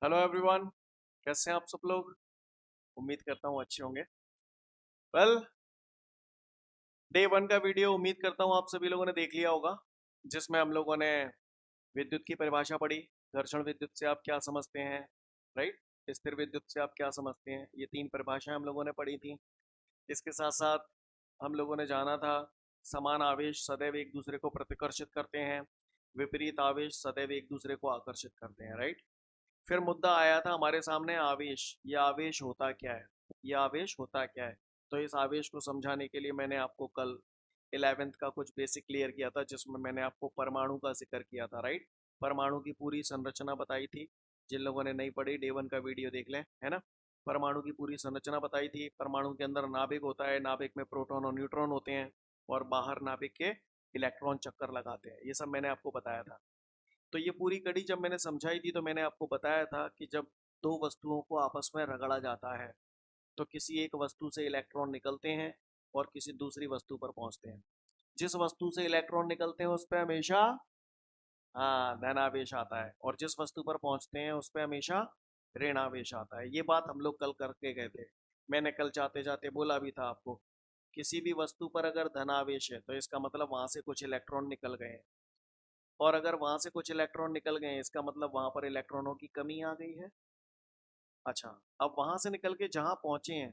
Hello everyone. कैसे हैं आप सब लोग? उम्मीद करता हूँ अच्छे होंगे। वेल, डे वन का वीडियो उम्मीद करता हूँ आप सभी लोगों ने देख लिया होगा, जिसमें हम लोगों ने विद्युत की परिभाषा पढ़ी। घर्षण विद्युत से आप क्या समझते हैं, राइट? स्थिर विद्युत से आप क्या समझते हैं, ये तीन परिभाषाएं हम लोगों ने पढ़ी थी। इसके साथ साथ हम लोगों ने जाना था समान आवेश सदैव एक दूसरे को प्रतिकर्षित करते हैं, विपरीत आवेश सदैव एक दूसरे को आकर्षित करते हैं, राइट? फिर मुद्दा आया था हमारे सामने आवेश। ये आवेश होता क्या है? ये आवेश होता क्या है? तो इस आवेश को समझाने के लिए मैंने आपको कल 11th का कुछ बेसिक क्लियर किया था, जिसमें मैंने आपको परमाणु का जिक्र किया था, राइट? परमाणु की पूरी संरचना बताई थी। जिन लोगों ने नहीं पढ़ी, डे वन का वीडियो देख लें, है ना? परमाणु की पूरी संरचना बताई थी। परमाणु के अंदर नाभिक होता है, नाभिक में प्रोटॉन और न्यूट्रॉन होते हैं, और बाहर नाभिक के इलेक्ट्रॉन चक्कर लगाते हैं। ये सब मैंने आपको बताया था। तो ये पूरी कड़ी जब मैंने समझाई थी तो मैंने आपको बताया था कि जब दो वस्तुओं को आपस में रगड़ा जाता है तो किसी एक वस्तु से इलेक्ट्रॉन निकलते हैं और किसी दूसरी वस्तु पर पहुंचते हैं। जिस वस्तु से इलेक्ट्रॉन निकलते हैं उस पर हमेशा हाँ धनावेश आता है, और जिस वस्तु पर पहुंचते हैं उस पर हमेशा ऋणावेश आता है। ये बात हम लोग कल करके गए थे। मैंने कल जाते जाते बोला भी था आपको, किसी भी वस्तु पर अगर धनावेश है तो इसका मतलब वहां से कुछ इलेक्ट्रॉन निकल गए हैं, और अगर वहां से कुछ इलेक्ट्रॉन निकल गए हैं इसका मतलब वहां पर इलेक्ट्रॉनों की कमी आ गई है। अच्छा, अब वहां से निकल के जहां पहुंचे हैं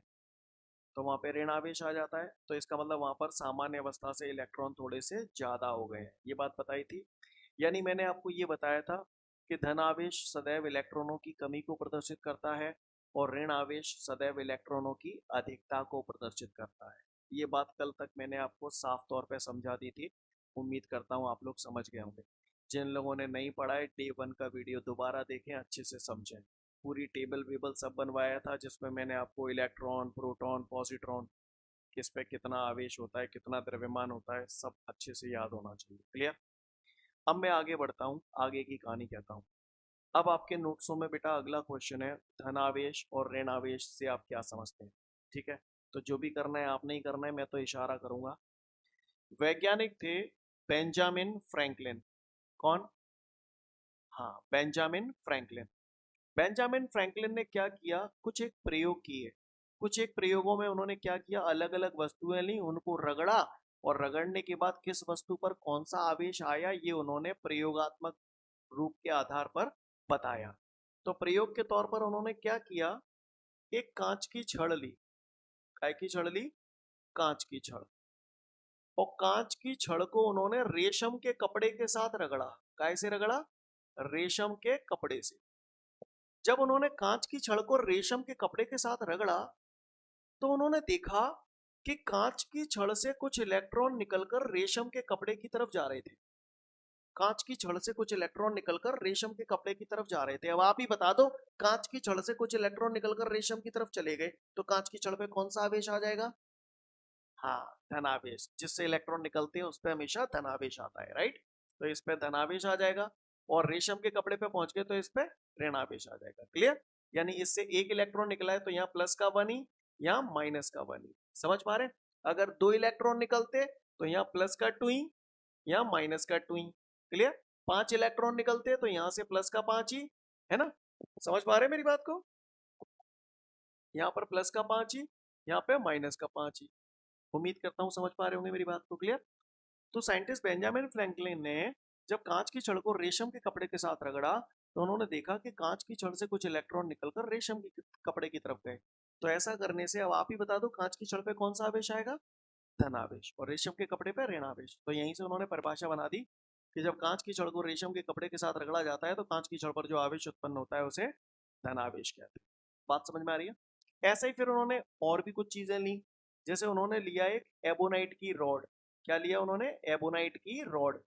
तो वहां पे ऋण आवेश आ जाता है, तो इसका मतलब वहां पर सामान्य अवस्था से इलेक्ट्रॉन थोड़े से ज्यादा हो गए हैं। ये बात बताई थी। यानी मैंने आपको ये बताया था कि धन आवेश सदैव इलेक्ट्रॉनों की कमी को प्रदर्शित करता है, और ऋण आवेश सदैव इलेक्ट्रॉनों की अधिकता को प्रदर्शित करता है। ये बात कल तक मैंने आपको साफ तौर पे समझा दी थी। उम्मीद करता हूँ आप लोग समझ गए होंगे। जिन लोगों ने नहीं पढ़ा है, डे वन का वीडियो दोबारा देखें, अच्छे से समझें। पूरी टेबल वेबल सब बनवाया था, जिसमें मैंने आपको इलेक्ट्रॉन, प्रोटॉन, पॉजिट्रॉन, किस पे कितना आवेश होता है, कितना द्रव्यमान होता है, सब अच्छे से याद होना चाहिए। क्लियर? अब मैं आगे बढ़ता हूँ, आगे की कहानी कहता हूँ। अब आपके नोट्सों में बेटा अगला क्वेश्चन है, धनावेश और ऋणावेश से आप क्या समझते हैं? ठीक है, तो जो भी करना है आप नहीं करना है, मैं तो इशारा करूंगा। वैज्ञानिक थे बेंजामिन फ्रैंकलिन। कौन? हाँ, बेंजामिन फ्रैंकलिन। बेंजामिन फ्रैंकलिन ने क्या किया, कुछ एक प्रयोग किए। कुछ एक प्रयोगों में उन्होंने क्या किया, अलग अलग वस्तुएं ली, उनको रगड़ा, और रगड़ने के बाद किस वस्तु पर कौन सा आवेश आया ये उन्होंने प्रयोगात्मक रूप के आधार पर बताया। तो प्रयोग के तौर पर उन्होंने क्या किया, एक कांच की छड़ ली। काय की छड़ ली? कांच की छड़। और कांच की छड़ को उन्होंने रेशम के कपड़े के साथ रगड़ा। काय से रगड़ा? रेशम के कपड़े से। जब उन्होंने कांच की छड़ को रेशम के कपड़े के साथ रगड़ा तो उन्होंने देखा कि कांच की छड़ से कुछ इलेक्ट्रॉन निकलकर रेशम के कपड़े की तरफ जा रहे थे। कांच की छड़ से कुछ इलेक्ट्रॉन निकलकर रेशम के कपड़े की तरफ जा रहे थे। अब आप ही बता दो, कांच की छड़ से कुछ इलेक्ट्रॉन निकलकर रेशम की तरफ चले गए तो कांच की छड़ पे कौन सा आवेश आ जाएगा? हाँ, धनावेश। जिससे इलेक्ट्रॉन निकलते हैं उस पर हमेशा धनावेश आता है, राइट? तो इस पे धनावेश आ जाएगा, और रेशम के कपड़े पे पहुंच गए तो इस पे ऋणावेश आ जाएगा। क्लियर? यानी इससे एक इलेक्ट्रॉन निकला है तो यहाँ प्लस का वन ही, यहाँ माइनस का वन ही। समझ पा रहे हैं? अगर दो इलेक्ट्रॉन निकलते तो यहाँ प्लस का टू ही, यहाँ माइनस का टू ही। क्लियर? पांच इलेक्ट्रॉन निकलते तो यहाँ से प्लस का पांच ही, है ना? समझ पा रहे हैं मेरी बात को? यहाँ पर प्लस का पांच ही, यहाँ पे माइनस का पांच ही। उम्मीद करता हूँ समझ पा रहे होंगे मेरी बात को। क्लियर? तो साइंटिस्ट बेंजामिन फ्रैंकलिन ने जब कांच की छड़ को रेशम के कपड़े के साथ रगड़ा तो उन्होंने देखा कि कांच की छड़ से कुछ इलेक्ट्रॉन निकलकर रेशम के कपड़े की तरफ गए। तो ऐसा करने से अब आप ही बता दो, कांच की छड़ पे कौन सा आवेश आएगा? धनावेश। और रेशम के कपड़े पे ऋणावेश। तो यहीं से उन्होंने परिभाषा बना दी कि जब कांच की छड़ को रेशम के कपड़े के साथ रगड़ा जाता है तो कांच की छड़ पर जो आवेश उत्पन्न होता है उसे धनावेश कहते हैं। बात समझ में आ रही है? ऐसे ही फिर उन्होंने और भी कुछ चीजें ली। जैसे उन्होंने लिया एक एबोनाइट की रॉड। क्या लिया उन्होंने? एबोनाइट की रॉड।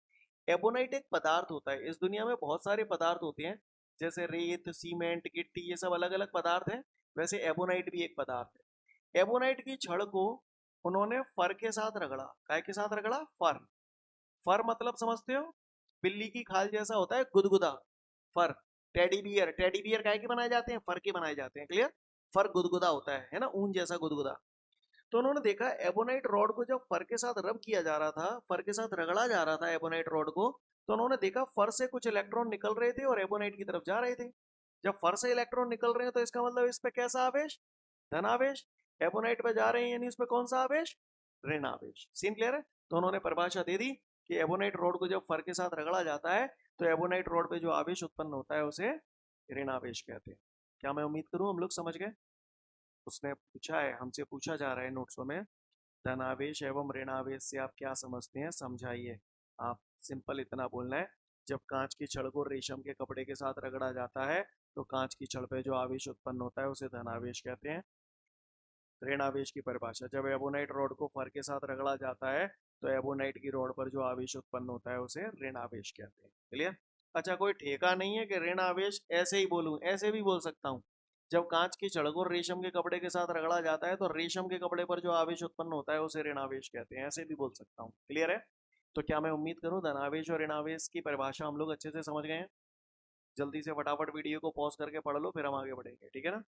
एबोनाइट एक पदार्थ होता है। इस दुनिया में बहुत सारे पदार्थ होते हैं, जैसे रेत, सीमेंट, गिट्टी, ये सब अलग अलग पदार्थ हैं। वैसे एबोनाइट भी एक पदार्थ है। एबोनाइट की छड़ को उन्होंने फर के साथ रगड़ा। काय के साथ रगड़ा? फर। फर मतलब समझते हो? बिल्ली की खाल जैसा होता है, गुदगुदा। फर। टेडी बियर, टेडी बियर काय के बनाए जाते हैं? फर के बनाए जाते हैं। क्लियर? फर गुदगुदा होता है ना, ऊन जैसा गुदगुदा। तो उन्होंने देखा एबोनाइट रॉड को जब फर के साथ रब किया जा रहा था, फर के साथ रगड़ा जा रहा था एबोनाइट रॉड को, तो उन्होंने देखा फर से कुछ इलेक्ट्रॉन निकल रहे थे और एबोनाइट की तरफ जा रहे थे। जब फर से इलेक्ट्रॉन निकल रहे हैं तो इसका मतलब इस पे कैसा आवेश, धन आवेश। एबोनाइट पे जा रहे हैं यानी इस पे कौन सा आवेश, ऋण आवेश। सीन क्लियर है। तो उन्होंने परिभाषा दे दी कि एबोनाइट रॉड को जब फर के साथ रगड़ा जाता है तो एबोनाइट रॉड पे जो आवेश उत्पन्न होता है उसे ऋण आवेश कहते हैं। क्या मैं उम्मीद करूं हम लोग समझ गए। उसने पूछा है, हमसे पूछा जा रहा है नोट्सों में, धनावेश एवं ऋणावेश से आप क्या समझते हैं, समझाइए। आप सिंपल इतना बोलना है, जब कांच की छड़ को रेशम के कपड़े के साथ रगड़ा जाता है तो कांच की छड़ पे जो आवेश उत्पन्न होता है उसे धनावेश कहते हैं। ऋणावेश की परिभाषा, जब एबोनाइट रॉड को फर के साथ रगड़ा जाता है तो एबोनाइट की रॉड पर जो आवेश उत्पन्न होता है उसे ऋण आवेश कहते हैं। क्लियर। अच्छा, कोई ठेका नहीं है कि ऋण आवेश ऐसे ही बोलूं, ऐसे भी बोल सकता हूं। जब कांच की छड़ को रेशम के कपड़े के साथ रगड़ा जाता है तो रेशम के कपड़े पर जो आवेश उत्पन्न होता है उसे ऋणावेश कहते हैं, ऐसे भी बोल सकता हूँ। क्लियर है। तो क्या मैं उम्मीद करूं धनावेश और ऋणावेश की परिभाषा हम लोग अच्छे से समझ गए हैं। जल्दी से फटाफट वीडियो को पॉज करके पढ़ लो, फिर हम आगे बढ़ेंगे, ठीक है ना।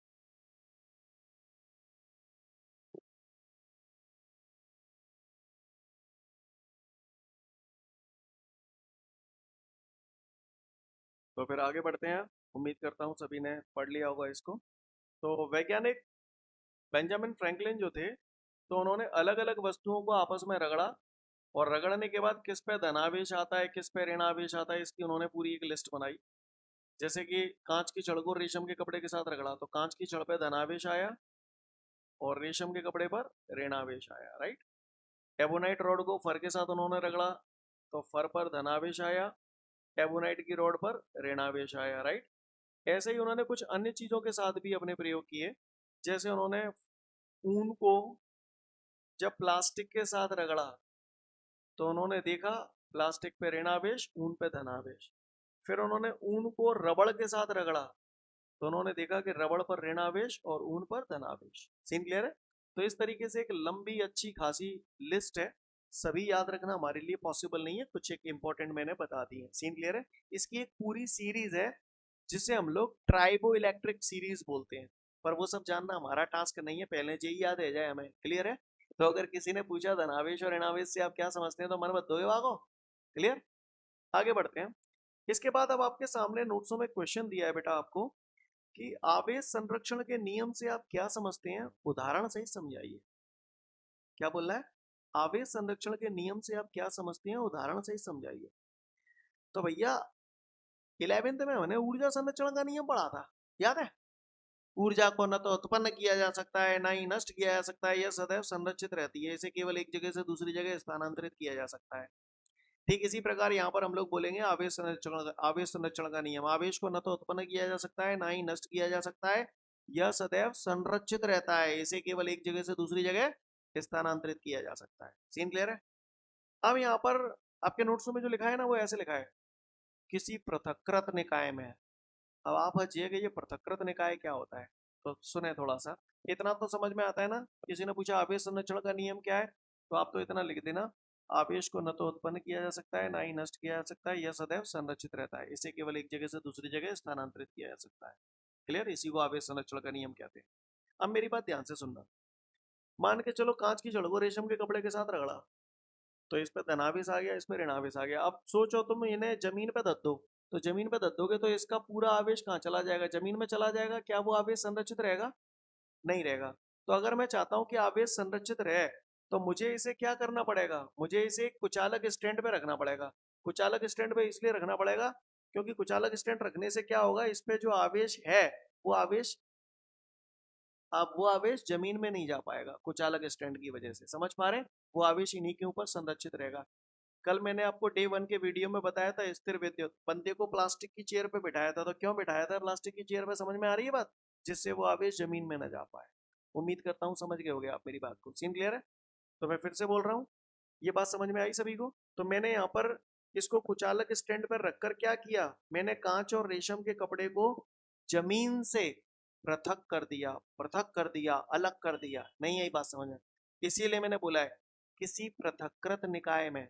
तो फिर आगे बढ़ते हैं। उम्मीद करता हूँ सभी ने पढ़ लिया होगा इसको। तो वैज्ञानिक बेंजामिन फ्रैंकलिन जो थे, तो उन्होंने अलग अलग वस्तुओं को आपस में रगड़ा और रगड़ने के बाद किस पे धनावेश आता है किस पे ऋणावेश आता है इसकी उन्होंने पूरी एक लिस्ट बनाई। जैसे कि कांच की छड़ को रेशम के कपड़े के साथ रगड़ा तो कांच की छड़ पे धनावेश आया और रेशम के कपड़े पर ऋणावेश आया, राइट। एबोनाइट रॉड को फर के साथ उन्होंने रगड़ा तो फर पर धनावेश आया, एबोनाइट की रॉड पर ऋणावेश आया, राइट। ऐसे ही उन्होंने कुछ अन्य चीजों के साथ भी अपने प्रयोग किए। जैसे उन्होंने ऊन को जब प्लास्टिक के साथ रगड़ा तो उन्होंने देखा प्लास्टिक पे ऋणावेश ऊन पे धनावेश। फिर उन्होंने ऊन को रबड़ के साथ रगड़ा तो उन्होंने देखा कि रबड़ पर ऋणावेश और ऊन पर धनावेश। सीन क्लियर है। तो इस तरीके से एक लंबी अच्छी खासी लिस्ट है। सभी याद रखना हमारे लिए पॉसिबल नहीं है, कुछ एक इंपॉर्टेंट मैंने बता दी है। सीन क्लियर है। इसकी एक पूरी सीरीज है जिसे हम लोग ट्राइबो इलेक्ट्रिक सीरीज बोलते हैं, पर वो सब जानना हमारा टास्क नहीं है, पहले यही याद रह जाए हमें। क्लियर है। तो अगर किसी ने पूछा धनावेश और ऋणावेश से आप क्या समझते हैं तो मन मत दोगे भागो। क्लियर। आगे बढ़ते हैं। इसके बाद अब आपके सामने नोट्सों में क्वेश्चन दिया है बेटा आपको कि आवेश संरक्षण के नियम से आप क्या समझते हैं, उदाहरण सहित समझाइए। क्या बोल रहा है, आवेश संरक्षण के नियम से आप क्या समझते हैं, उदाहरण सहित समझाइए। तो भैया 11th में हमने ऊर्जा संरक्षण का नियम पढ़ा था, याद है। ऊर्जा को न तो उत्पन्न किया जा सकता है ना ही नष्ट किया जा सकता है, यह सदैव संरक्षित रहती है, इसे केवल एक जगह से दूसरी जगह स्थानांतरित किया जा सकता है। ठीक इसी प्रकार यहाँ पर हम लोग बोलेंगे आवेश संरक्षण का नियम, आवेश को न तो उत्पन्न किया जा सकता है ना ही नष्ट किया जा सकता है, यह सदैव संरक्षित रहता है, इसे केवल एक जगह से दूसरी जगह स्थानांतरित किया जा सकता है। सीन क्लियर है। अब यहाँ पर आपके नोट्स में जो लिखा है ना वो ऐसे लिखा है, किसी पृथकृत निकाय में। अब आप बचिए कि ये पृथकृत निकाय क्या होता है, तो सुने थोड़ा सा। इतना तो समझ में आता है ना। किसी ने पूछा आवेश संरक्षण का नियम क्या है, तो आप तो इतना लिख देना, आवेश को न तो उत्पन्न किया जा सकता है ना ही नष्ट किया जा सकता है, यह सदैव संरक्षित रहता है, इसे केवल एक जगह से दूसरी जगह स्थानांतरित किया जा सकता है। क्लियर। इसी को आवेश संरक्षण का नियम कहते हैं। अब मेरी बात ध्यान से सुनना। मान के चलो कांच की छड़ को रेशम के कपड़े के साथ रगड़ा तो इस पे धनावेश आ गया, इसमें ऋणावेश आ गया। अब सोचो तुम इन्हें जमीन पे धर दो, तो जमीन पे धर दोगे तो इसका पूरा आवेश कहाँ चला जाएगा, जमीन में चला जाएगा। क्या वो आवेश संरक्षित रहेगा, नहीं रहेगा। तो अगर मैं चाहता हूं कि आवेश संरक्षित रहे तो मुझे इसे क्या करना पड़ेगा, मुझे इसे एक कुचालक स्टैंड पे रखना पड़ेगा। कुचालक स्टैंड पे इसलिए रखना पड़ेगा क्योंकि कुचालक स्टैंड रखने से क्या होगा, इस पे जो आवेश है वो आवेश, अब वो आवेश जमीन में नहीं जा पाएगा कुचालक स्टैंड की वजह से। समझ पा रहे हैं। वो आवेश इन्हीं के ऊपर संरक्षित रहेगा। कल मैंने आपको डे 1 के वीडियो में बताया था स्थिर विद्युत, बंदे को प्लास्टिक की चेयर पे बिठाया था। तो क्यों बिठाया था प्लास्टिक की चेयर पे, समझ में आ रही है बात, जिससे वो आवेश जमीन में न जा पाए। उम्मीद करता हूँ समझ गए होगे आप मेरी बात को। सीन क्लियर है। तो मैं फिर से बोल रहा हूँ, ये बात समझ में आई सभी को। तो मैंने यहाँ पर इसको कुचालक स्टैंड पर रखकर क्या किया, मैंने कांच और रेशम के कपड़े को जमीन से पृथक कर दिया, पृथक कर दिया, अलग कर दिया। नहीं आई बात समझ में। इसीलिए मैंने बोला है किसी पृथकृत निकाय में,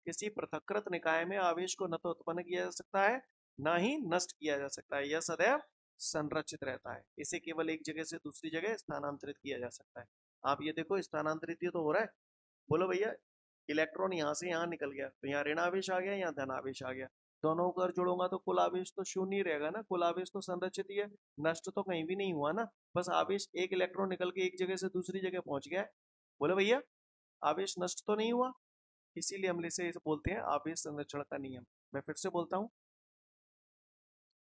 किसी पृथकृत निकाय में आवेश को न तो उत्पन्न किया जा सकता है ना ही नष्ट किया जा सकता है, यह सदैव संरक्षित रहता है, इसे केवल एक जगह से दूसरी जगह स्थानांतरित किया जा सकता है। आप ये देखो स्थानांतरित ये तो हो रहा है। बोलो भैया इलेक्ट्रॉन यहाँ से यहाँ निकल गया तो यहाँ ऋण आवेश आ गया, यहाँ धन आवेश आ गया। दोनों को अगर जोड़ूंगा तो कुल आवेश तो शून्य ही रहेगा ना, कुल आवेश तो संरक्षित ही है, नष्ट तो कहीं भी नहीं हुआ ना, बस आवेश एक इलेक्ट्रॉन निकल के एक जगह से दूसरी जगह पहुंच गया है। बोले भैया आवेश नष्ट तो नहीं हुआ, इसीलिए हम इसे बोलते हैं आवेश संरक्षण का नियम। मैं फिर से बोलता हूँ,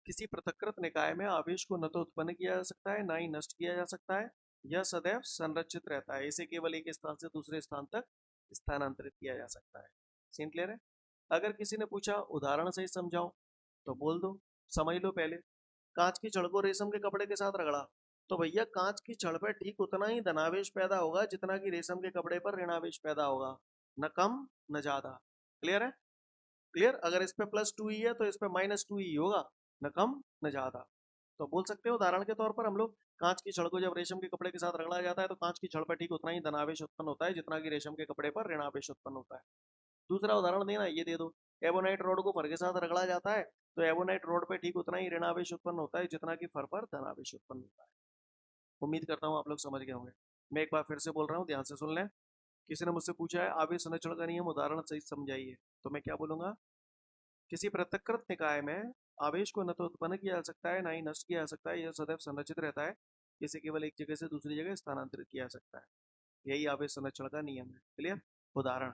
किसी पृथक्कृत निकाय में आवेश को न तो उत्पन्न किया जा सकता है, ना ही नष्ट किया जा सकता है, यह सदैव संरक्षित रहता है, इसे केवल एक स्थान से दूसरे स्थान तक स्थानांतरित किया जा सकता है। सीन क्लियर है? अगर किसी ने पूछा उदाहरण से ही समझाओ, तो बोल दो, समझ लो पहले, कांच की छड़ को रेशम के कपड़े के साथ रगड़ा, तो भैया कांच की छड़ पर ठीक उतना ही धनावेश पैदा होगा जितना कि रेशम के कपड़े पर ऋणावेश पैदा होगा, न कम न ज्यादा। क्लियर है? क्लियर? अगर इस पे +2 ही है तो इस पे -2 ही होगा, न कम न ज्यादा। तो बोल सकते हो उदाहरण के तौर पर हम लोग, कांच की छड़ को जब रेशम के कपड़े के साथ रगड़ा जाता है तो कांच की छड़ पर ठीक उतना ही धनावेश उत्पन्न होता है जितना कि रेशम के कपड़े पर ऋणावेश उत्पन्न होता है। दूसरा उदाहरण देना, ये दे दो, एबोनाइट रोड को फर के साथ रगड़ा जाता है तो एबोनाइट रोड पे ठीक उतना ही ऋणावेश उत्पन्न होता है जितना कि फर पर धनावेश उत्पन्न होता है। उम्मीद करता हूँ आप लोग समझ गए होंगे। मैं एक बार फिर से बोल रहा हूँ, ध्यान से सुन लें। किसी ने मुझसे पूछा है आवेश संरक्षण का नियम उदाहरण सहित समझाइए, तो मैं क्या बोलूंगा, किसी पृथक्कृत निकाय में आवेश को न तो उत्पन्न किया जा सकता है, ना ही नष्ट किया जा सकता है, यह सदैव संरक्षित रहता है, इसे केवल एक जगह से दूसरी जगह स्थानांतरित किया जा सकता है, यही आवेश संरक्षण का नियम है। क्लियर? उदाहरण,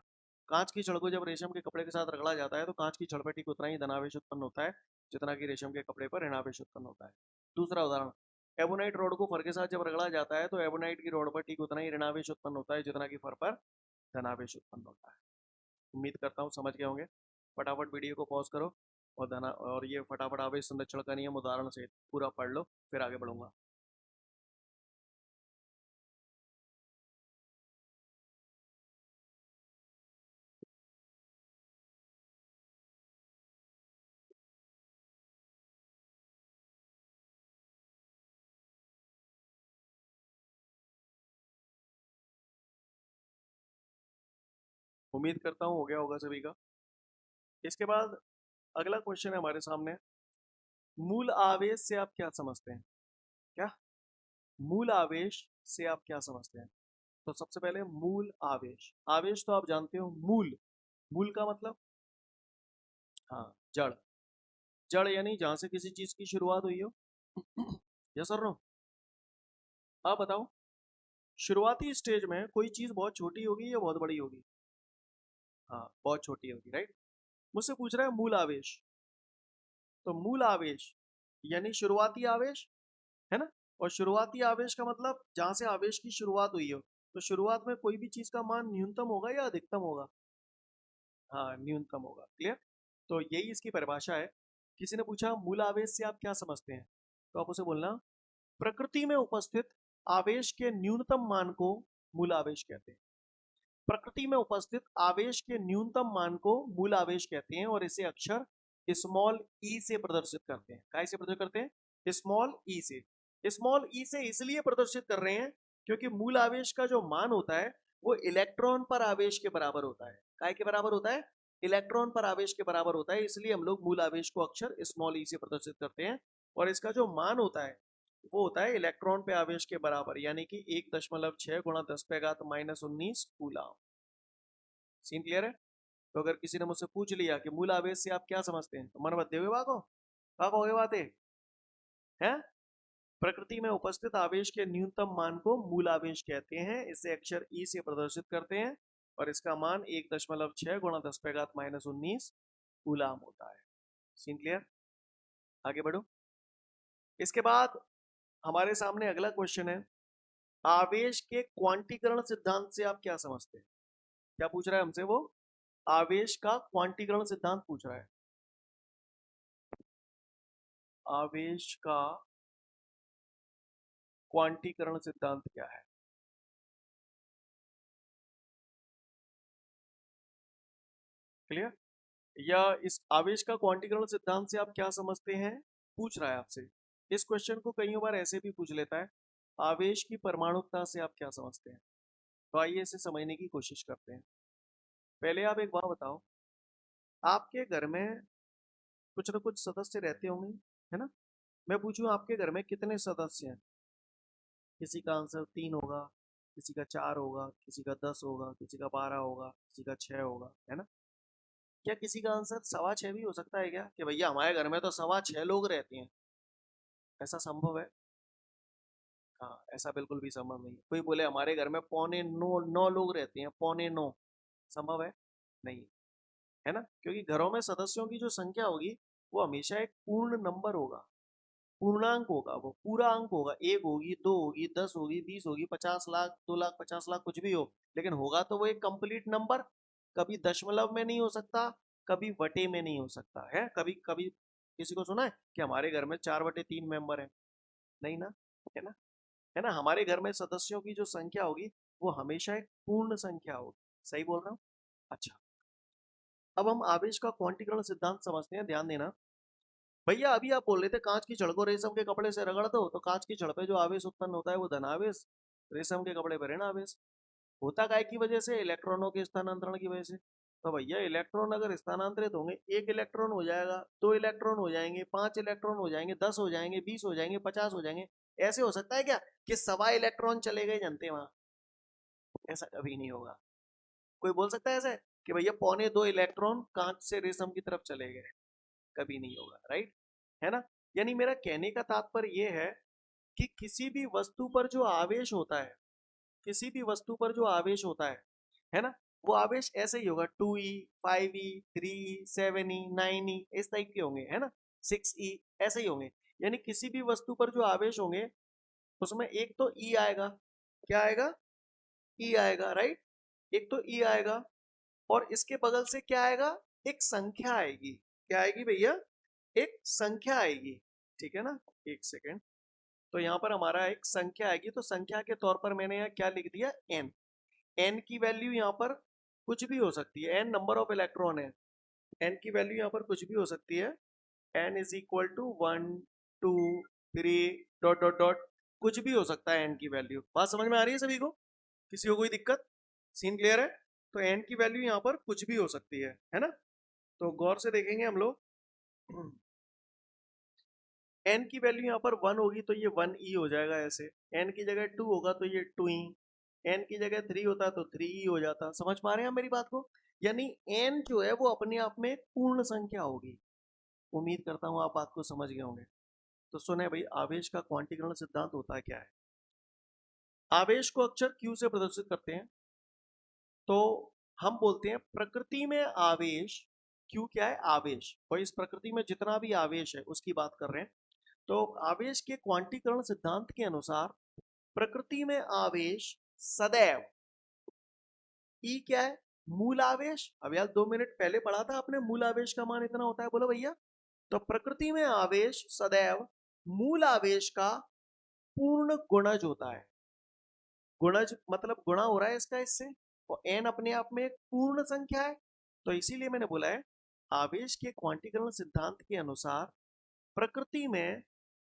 कांच की छड़ को जब रेशम के कपड़े के साथ रगड़ा जाता है तो कांच की छड़ पर ठीक उतना ही धनावेश उत्पन्न होता है जितना कि रेशम के कपड़े पर ऋणावेश उत्पन्न होता है। दूसरा उदाहरण, एबोनाइट रोड को फर के साथ जब रगड़ा जाता है तो एबोनाइट की रोड पर ठीक उतना ही ऋणावेश उत्पन्न होता है जितना कि फर पर धनावेश उत्पन्न होता है। उम्मीद करता हूँ समझ गए होंगे। फटाफट वीडियो को पॉज करो और ये फटाफट आवेश संरक्षण का नियम उदाहरण से पूरा पढ़ लो, फिर आगे बढ़ूंगा। उम्मीद करता हूँ हो गया होगा सभी का। इसके बाद अगला क्वेश्चन है हमारे सामने, मूल आवेश से आप क्या समझते हैं? क्या मूल आवेश से आप क्या समझते हैं? तो सबसे पहले मूल आवेश, आवेश तो आप जानते हो, मूल, मूल का मतलब, हाँ, जड़, जड़ यानी जहां से किसी चीज की शुरुआत हुई हो। यस और नो? आप बताओ, शुरुआती स्टेज में कोई चीज बहुत छोटी होगी या बहुत बड़ी होगी? हाँ, बहुत छोटी होगी, राइट। मुझसे पूछ रहा है मूल आवेश, तो मूल आवेश यानी शुरुआती आवेश, है ना? और शुरुआती आवेश का मतलब जहां से आवेश की शुरुआत हुई हो, तो शुरुआत में कोई भी चीज का मान न्यूनतम होगा या अधिकतम होगा? हाँ, न्यूनतम होगा। क्लियर? तो यही इसकी परिभाषा है। किसी ने पूछा मूल आवेश से आप क्या समझते हैं, तो आप उसे बोलना, प्रकृति में उपस्थित आवेश के न्यूनतम मान को मूल आवेश कहते हैं। प्रकृति में उपस्थित आवेश के न्यूनतम मान को मूल आवेश कहते हैं और इसे अक्षर स्मॉल ई से प्रदर्शित करते हैं। काय से प्रदर्शित करते हैं? स्मॉल ई से। स्मॉल ई से इसलिए प्रदर्शित कर रहे हैं क्योंकि मूल आवेश का जो मान होता है वो इलेक्ट्रॉन पर आवेश के बराबर होता है। काय के बराबर होता है? इलेक्ट्रॉन पर आवेश के बराबर होता है, इसलिए हम लोग मूल आवेश को अक्षर स्मॉल ई से प्रदर्शित करते हैं। और इसका जो मान होता है वो होता है इलेक्ट्रॉन पे आवेश के बराबर, यानी कि 1.6 गुणा 10⁻⁻19 कूलम। सीन क्लियर है? तो अगर किसी ने मुझसे पूछ लिया कि मूल आवेश से आप क्या समझते हैं, तो मन बदले हुए भागो, भागो होगे बातें हैं। प्रकृति में उपस्थित आवेश के न्यूनतम मान को मूल आवेश कहते हैं, इसे अक्षर ई से प्रदर्शित करते हैं और इसका मान 1.6 गुणा 10⁻⁻19 कूलम होता है। Scene clear? आगे बढ़ो। इसके बाद हमारे सामने अगला क्वेश्चन है, आवेश के क्वांटीकरण सिद्धांत से आप क्या समझते हैं? क्या पूछ रहा है हमसे वो? आवेश का क्वांटीकरण सिद्धांत पूछ रहा है। आवेश का क्वांटीकरण सिद्धांत क्या है? क्लियर? या इस आवेश का क्वांटीकरण सिद्धांत से आप क्या समझते हैं पूछ रहा है आपसे। इस क्वेश्चन को कई बार ऐसे भी पूछ लेता है, आवेश की परमाणुकता से आप क्या समझते हैं? तो आइए इसे समझने की कोशिश करते हैं। पहले आप एक बात बताओ, आपके घर में कुछ ना कुछ सदस्य रहते होंगे, है ना? मैं पूछूं आपके घर में कितने सदस्य हैं? किसी का आंसर 3 होगा, किसी का 4 होगा, किसी का 10 होगा, किसी का 12 होगा, किसी का 6 होगा, है ना? क्या किसी का आंसर 6.25 भी हो सकता है क्या, कि भैया हमारे घर में तो 6.25 लोग रहते हैं, ऐसा संभव है? हाँ, ऐसा बिल्कुल भी संभव नहीं है। कोई बोले हमारे घर में 8.75 लोग रहते हैं, 8.75, संभव है? नहीं, है ना, क्योंकि घरों में सदस्यों की जो संख्या होगी वो हमेशा एक पूर्ण नंबर होगा, पूर्णांक होगा, वो पूरा अंक होगा। 1 होगी, 2 होगी, 10 होगी, 20 होगी, 50 लाख, 2 लाख, 50 लाख, कुछ भी हो, लेकिन होगा तो वो एक कंप्लीट नंबर। कभी दशमलव में नहीं हो सकता, कभी वटे में नहीं हो सकता है। कभी कभी किसी को सुना है कि हमारे घर में 4/3 मेंबर है? नहीं ना, है ना, है ना। हमारे घर में सदस्यों की जो संख्या होगी वो हमेशा एक पूर्ण संख्या होगी। सही बोल रहा हूँ? अच्छा, अब हम आवेश का क्वांटीकरण सिद्धांत समझते हैं, ध्यान देना। भैया अभी आप बोल रहे थे कांच की छड़ को रेशम के कपड़े से रगड़ दो तो कांच की छड़ पे जो आवेश उत्पन्न होता है वो धनावेश, रेशम के कपड़े पर ऋणावेश। होता काय की वजह से? इलेक्ट्रॉनों के स्थानांतरण की वजह से। तो भैया इलेक्ट्रॉन अगर स्थानांतरित होंगे, 1 इलेक्ट्रॉन हो जाएगा, 2 इलेक्ट्रॉन हो जाएंगे, 5 इलेक्ट्रॉन हो जाएंगे, 10 हो जाएंगे, 20 हो जाएंगे, 50 हो जाएंगे। ऐसे हो सकता है क्या कि 1.25 इलेक्ट्रॉन चले गए जनते वहां? ऐसा कभी नहीं होगा। कोई बोल सकता है ऐसे कि भैया 1.25 इलेक्ट्रॉन कांच से रेशम की तरफ चले गए? कभी नहीं होगा, राइट, है ना। यानी मेरा कहने का तात्पर्य यह है कि किसी भी वस्तु पर जो आवेश होता है, किसी भी वस्तु पर जो आवेश होता है ना, वो आवेश ऐसे ही होगा, 2e, 5e, 3e, 7e, 9e, इस टाइप के होंगे, है ना, 6e, ऐसे ही होंगे। यानी किसी भी वस्तु पर जो आवेश होंगे उसमें एक तो e आएगा, क्या आएगा? e आएगा, राइट, एक तो e आएगा, और इसके बगल से क्या आएगा? एक संख्या आएगी। क्या आएगी भैया? एक संख्या आएगी, ठीक है ना। एक सेकेंड, तो यहाँ पर हमारा एक संख्या आएगी, तो संख्या के तौर पर मैंने यहाँ क्या लिख दिया? n। n की वैल्यू यहाँ पर कुछ भी हो सकती है, n नंबर ऑफ इलेक्ट्रॉन है, n की वैल्यू यहाँ पर कुछ भी हो सकती है। n is equal to 1, 2, 3 dot dot dot, कुछ भी हो सकता है n की वैल्यू। बात समझ में आ रही है सभी को? किसी को कोई दिक्कत? सीन क्लियर है? तो n की वैल्यू यहाँ पर कुछ भी हो सकती है ना। तो गौर से देखेंगे हम लोग, n की वैल्यू यहाँ पर 1 होगी तो ये 1e हो जाएगा ऐसे, n की जगह 2 होगा तो ये 2e, n की जगह 3 होता तो 3e हो जाता। समझ पा रहे हैं मेरी बात को? यानी n जो है वो अपने आप में पूर्ण संख्या होगी। उम्मीद करता हूँ आप बात को समझ गए होंगे। तो सुने भाई, आवेश का क्वांटीकरण सिद्धांत होता क्या है। आवेश को अक्षर q से प्रदर्शित करते हैं, तो हम बोलते हैं प्रकृति में आवेश। q क्या है? आवेश। और इस प्रकृति में जितना भी आवेश है उसकी बात कर रहे हैं। तो आवेश के क्वांटीकरण सिद्धांत के अनुसार प्रकृति में आवेश सदैव, ई क्या है? मूल आवेश। अब यार 2 मिनट पहले पढ़ा था आपने, मूल आवेश का मान इतना होता है, बोलो भैया। तो प्रकृति में आवेश सदैव मूल आवेश का पूर्ण गुणज होता है। गुणज मतलब गुणा हो रहा है इसका इससे, और n अपने आप में एक पूर्ण संख्या है। तो इसीलिए मैंने बोला है आवेश के क्वांटीकरण सिद्धांत के अनुसार प्रकृति में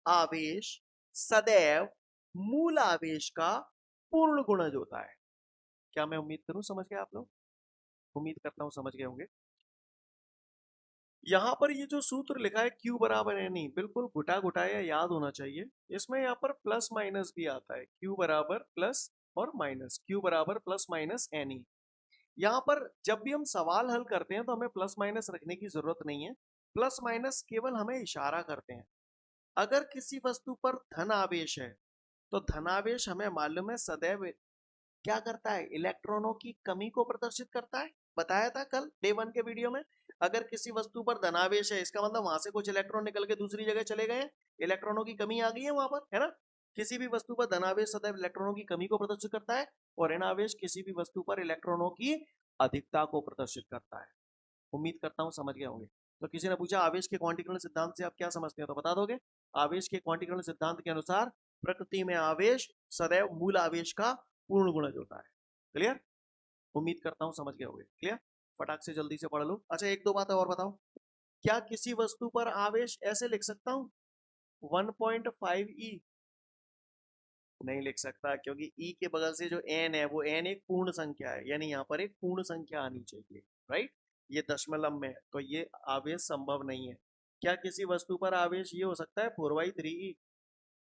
आवेश सदैव मूल आवेश का पूर्ण गुणज होता है। क्या मैं उम्मीद करूं समझ गए आप लोग? उम्मीद करता हूं समझ गए होंगे। यहां पर ये जो सूत्र लिखा है Q बराबर एन ई, बिल्कुल घुटा घुटाया याद होना चाहिए। इसमें यहाँ पर प्लस माइनस भी आता है, Q बराबर प्लस और माइनस, Q बराबर प्लस माइनस एन ई। यहाँ पर जब भी हम सवाल हल करते हैं तो हमें प्लस माइनस रखने की जरूरत नहीं है। प्लस माइनस केवल हमें इशारा करते हैं। अगर किसी वस्तु पर धन आवेश है तो धनावेश हमें मालूम है सदैव क्या करता है? इलेक्ट्रॉनों की कमी को प्रदर्शित करता है। बताया था कल डे 1 के वीडियो में। अगर किसी वस्तु पर धनावेश है इसका मतलब वहां से कुछ इलेक्ट्रॉन निकल के दूसरी जगह चले गए हैं, इलेक्ट्रॉनों की कमी आ गई है वहां पर, है ना। किसी भी वस्तु पर धनावेश सदैव इलेक्ट्रॉनों की कमी को प्रदर्शित करता है, और ऋणावेश किसी भी वस्तु पर इलेक्ट्रॉनों की अधिकता को प्रदर्शित करता है। उम्मीद करता हूँ समझ गए होंगे। तो किसी ने पूछा आवेश के क्वांटीकरण सिद्धांत से आप क्या समझते हैं, तो बता दोगे? आवेश के क्वांटीकरण सिद्धांत के अनुसार प्रकृति में आवेश सदैव मूल आवेश का पूर्ण गुणज होता है। क्लियर? उम्मीद करता हूँ समझ गए होंगे। क्लियर? फटाक से जल्दी से पढ़ लो। अच्छा, एक दो बातें और बताओ। क्या किसी वस्तु पर आवेश ऐसे लिख सकता हूँ 1.5e? नहीं लिख सकता, क्योंकि e के बगल से जो n है वो n एक पूर्ण संख्या है, यानी यहाँ पर एक पूर्ण संख्या आनी चाहिए, राइट। ये दशमलव में है तो ये आवेश संभव नहीं है। क्या किसी वस्तु पर आवेश ये हो सकता है 4/3e?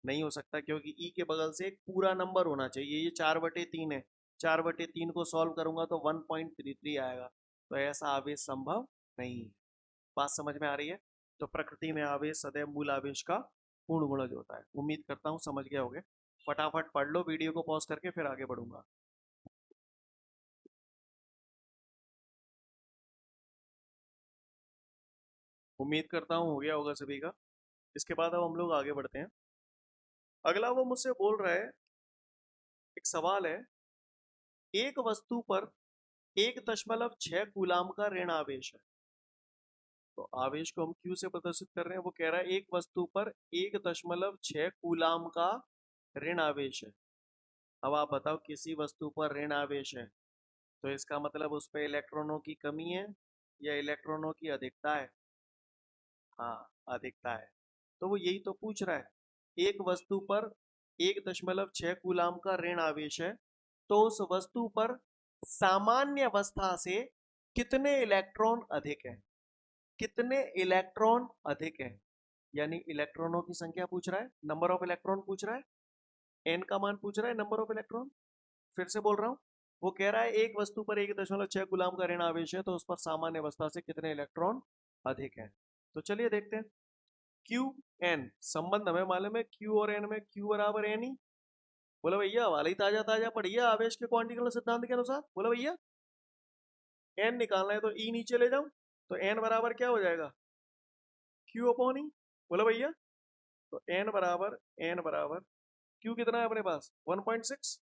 नहीं हो सकता, क्योंकि e के बगल से एक पूरा नंबर होना चाहिए। ये 4/3 है, 4/3 को सॉल्व करूंगा तो 1.33 आएगा, तो ऐसा आवेश संभव नहीं। बात समझ में आ रही है? तो प्रकृति में आवेश सदैव मूल आवेश का पूर्ण गुणज होता है। उम्मीद करता हूँ समझ गए होगे। फटाफट पढ़ लो, वीडियो को पॉज करके फिर आगे बढ़ूंगा। उम्मीद करता हूँ हो गया होगा सभी का। इसके बाद अब हम लोग आगे बढ़ते हैं। अगला वो मुझसे बोल रहा है, एक सवाल है, एक वस्तु पर 1.6 कूलाम का ऋण आवेश है। तो आवेश को हम क्यू से प्रदर्शित कर रहे हैं। वो कह रहा है एक वस्तु पर 1.6 कूलाम का ऋण आवेश है। अब आप बताओ, किसी वस्तु पर ऋण आवेश है तो इसका मतलब उस पर इलेक्ट्रॉनों की कमी है या इलेक्ट्रॉनों की अधिकता है? हाँ, अधिकता है। तो वो यही तो पूछ रहा है। एक वस्तु पर 1.6 कूलाम का ऋण आवेश है तो उस वस्तु पर सामान्य अवस्था से कितने इलेक्ट्रॉन अधिक है? कितने इलेक्ट्रॉन अधिक है, यानी इलेक्ट्रॉनों की संख्या पूछ रहा है, नंबर ऑफ इलेक्ट्रॉन पूछ रहा है, एन का मान पूछ रहा है, नंबर ऑफ इलेक्ट्रॉन। फिर से बोल रहा हूं, वो कह रहा है एक वस्तु पर 1.6 कूलाम का ऋण आवेश है तो उस पर सामान्य अवस्था से कितने इलेक्ट्रॉन अधिक है। तो चलिए देखते हैं। क्यू एन संबंध हमें मालूम है, क्यू और एन में क्यू बराबर एन ही। बोला भैया वाला ही ताजा ताजा पढ़िए आवेश के क्वांटिकल सिद्धांत के अनुसार। बोला भैया एन निकालना है तो ई नीचे ले जाऊं, तो एन बराबर क्या हो जाएगा, क्यू अपॉन ई। बोला भैया तो एन बराबर क्यू कितना है अपने पास 1.6।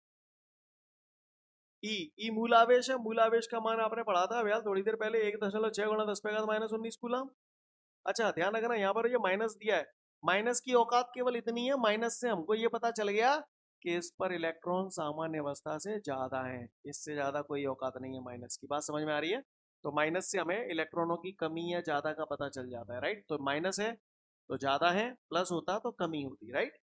ई मूल आवेश है, मूल आवेश का मान आपने पढ़ा था भैया थोड़ी देर पहले, 1.6 गुणा 10⁻⁻19 कूलम। अच्छा ध्यान रखना, यहाँ पर ये माइनस दिया है, माइनस की औकात केवल इतनी है, माइनस से हमको ये पता चल गया कि इस पर इलेक्ट्रॉन सामान्य अवस्था से ज्यादा है, इससे ज्यादा कोई औकात नहीं है माइनस की। बात समझ में आ रही है? तो माइनस से हमें इलेक्ट्रॉनों की कमी या ज्यादा का पता चल जाता है, राइट। तो माइनस है तो ज्यादा है, प्लस होता तो कमी होती, राइट।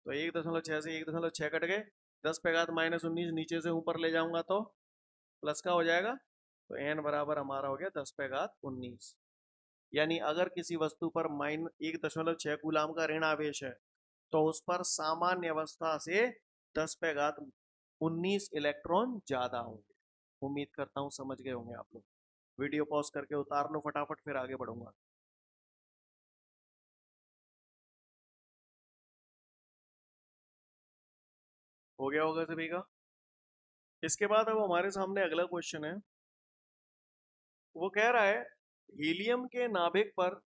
तो 1.6 से 1.6 कट गए, 10⁻⁻19 नीचे से ऊपर ले जाऊंगा तो प्लस का हो जाएगा, तो एन बराबर हमारा हो गया 10⁻19। यानी अगर किसी वस्तु पर 1.6 कूलाम का ऋण आवेश है तो उस पर सामान्य अवस्था से 10⁻19 इलेक्ट्रॉन ज्यादा होंगे। उम्मीद करता हूं समझ गए होंगे आप लोग। वीडियो पॉज करके उतार लो फटाफट, फिर आगे बढ़ूंगा। हो गया होगा सभी का। इसके बाद अब हमारे सामने अगला क्वेश्चन है। वो कह रहा है हीलियम के नाभिक पर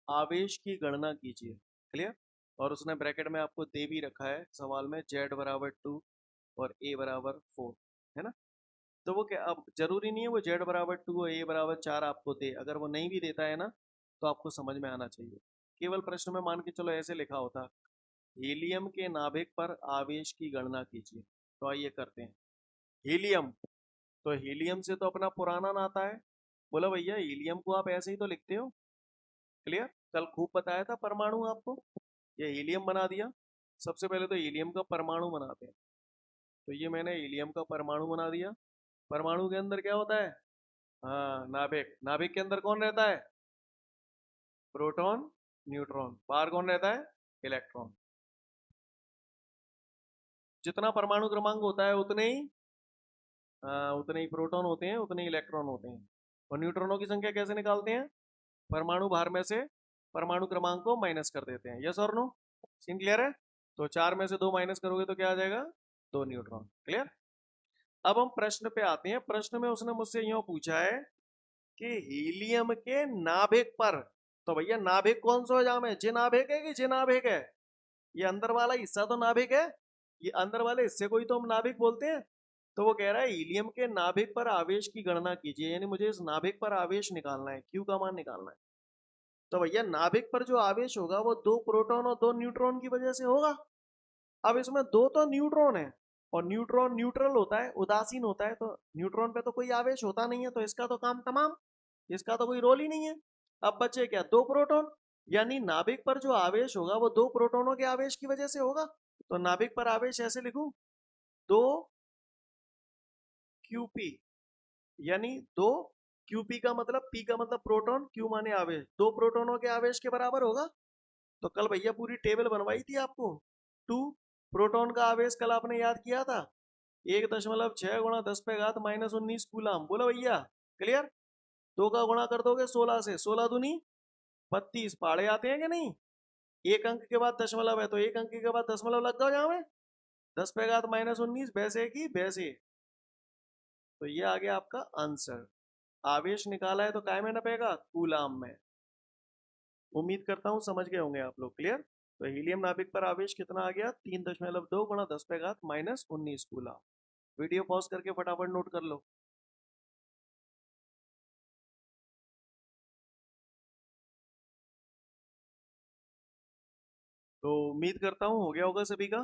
आवेश की गणना कीजिए। क्लियर? और उसने ब्रैकेट में आपको दे भी रखा है सवाल में, Z बराबर 2 और A बराबर 4, है ना। तो वो क्या, अब जरूरी नहीं है वो Z बराबर 2 और A बराबर 4 आपको दे, अगर वो नहीं भी देता है ना तो आपको समझ में आना चाहिए। केवल प्रश्न में मान के चलो ऐसे लिखा होता, हीलियम के नाभिक पर आवेश की गणना कीजिए। तो आइए करते हैं। हीलियम, तो हीलियम से तो अपना पुराना नाता है। बोला भैया हीलियम को आप ऐसे ही तो लिखते हो। क्लियर? कल खूब बताया था परमाणु आपको, ये हीलियम बना दिया। सबसे पहले तो हीलियम का परमाणु बनाते हैं। तो ये मैंने हीलियम का परमाणु बना दिया। परमाणु के अंदर क्या होता है, हाँ नाभिक, नाभिक के अंदर कौन रहता है, प्रोटॉन न्यूट्रॉन, बाहर कौन रहता है, इलेक्ट्रॉन। जितना परमाणु क्रमांक होता है उतने ही प्रोटॉन होते हैं, उतने ही इलेक्ट्रॉन होते हैं। और न्यूट्रॉनों की संख्या कैसे निकालते हैं, परमाणु भार में से परमाणु क्रमांक को माइनस कर देते हैं। यस और नो? सीन क्लियर है? तो 4 में से 2 माइनस करोगे तो क्या आ जाएगा, 2 न्यूट्रॉन। क्लियर? अब हम प्रश्न पे आते हैं। प्रश्न में उसने मुझसे यूं पूछा है कि हीलियम के नाभिक पर, तो भैया नाभिक कौन सा जाम है, जिनाभिक है कि जिनाभिक है, ये अंदर वाला हिस्सा तो नाभिक है, ये अंदर वाले हिस्से को ही तो हम नाभिक बोलते हैं। तो वो कह रहा है हीलियम के नाभिक पर आवेश की गणना कीजिए, यानी मुझे इस नाभिक पर आवेश निकालना है, क्यू का मान निकालना है। तो भैया नाभिक पर जो आवेश होगा वो 2 प्रोटॉन और 2 न्यूट्रॉन की वजह से होगा। अब इसमें 2 तो न्यूट्रॉन है और न्यूट्रॉन न्यूट्रल होता है, उदासीन होता है, तो न्यूट्रॉन पे तो कोई आवेश होता नहीं है, तो इसका तो काम तमाम, इसका तो कोई रोल ही नहीं है। अब बचे क्या, 2 प्रोटॉन, यानी नाभिक पर जो आवेश होगा वो 2 प्रोटॉनों के आवेश की वजह से होगा। तो नाभिक पर आवेश ऐसे लिखूं, 2 QP, यानी 2 QP का मतलब, P का मतलब प्रोटॉन, Q माने आवेश, 2 प्रोटॉनों के आवेश के बराबर होगा। तो कल भैया पूरी टेबल बनवाई थी आपको, 2 प्रोटॉन का आवेश कल आपने याद किया था, 1.6 गुणा 10⁻⁻19 कूलम। बोला भैया क्लियर? 2 का गुणा कर दोगे 16 से, 16 दूनी 32, पहाड़े आते हैं कि नहीं? एक अंक के बाद दशमलव है तो एक अंक के बाद दशमलव लग जाओ यहाँ में, 10 पे घात -19 वैसे की वैसे। तो ये आ गया आपका आंसर। आवेश निकाला है तो काय में नपेगा? कूलाम में। उम्मीद करता हूं समझ गए होंगे आप लोग। क्लियर? तो हीलियम नाभिक पर आवेश कितना आ गया? 3.2 गुणा 10 पे घात -19 कूलाम। वीडियो पॉज करके फटाफट नोट कर लो। तो उम्मीद करता हूँ हो गया होगा सभी का।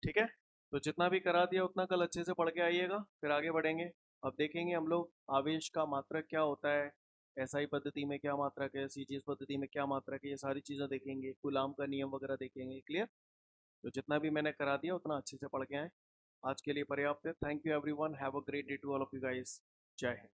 ठीक है, तो जितना भी करा दिया उतना कल अच्छे से पढ़ के आइएगा, फिर आगे बढ़ेंगे। अब देखेंगे हम लोग आवेश का मात्रक क्या होता है, एसआई पद्धति में क्या मात्रक है, सीजीएस पद्धति में क्या मात्रक है, ये सारी चीज़ें देखेंगे, कूलाम का नियम वगैरह देखेंगे। क्लियर? तो जितना भी मैंने करा दिया उतना अच्छे से पढ़ के आए। आज के लिए पर्याप्त है। Thank you everyone, have a great day to all of you guys. जय हिंद।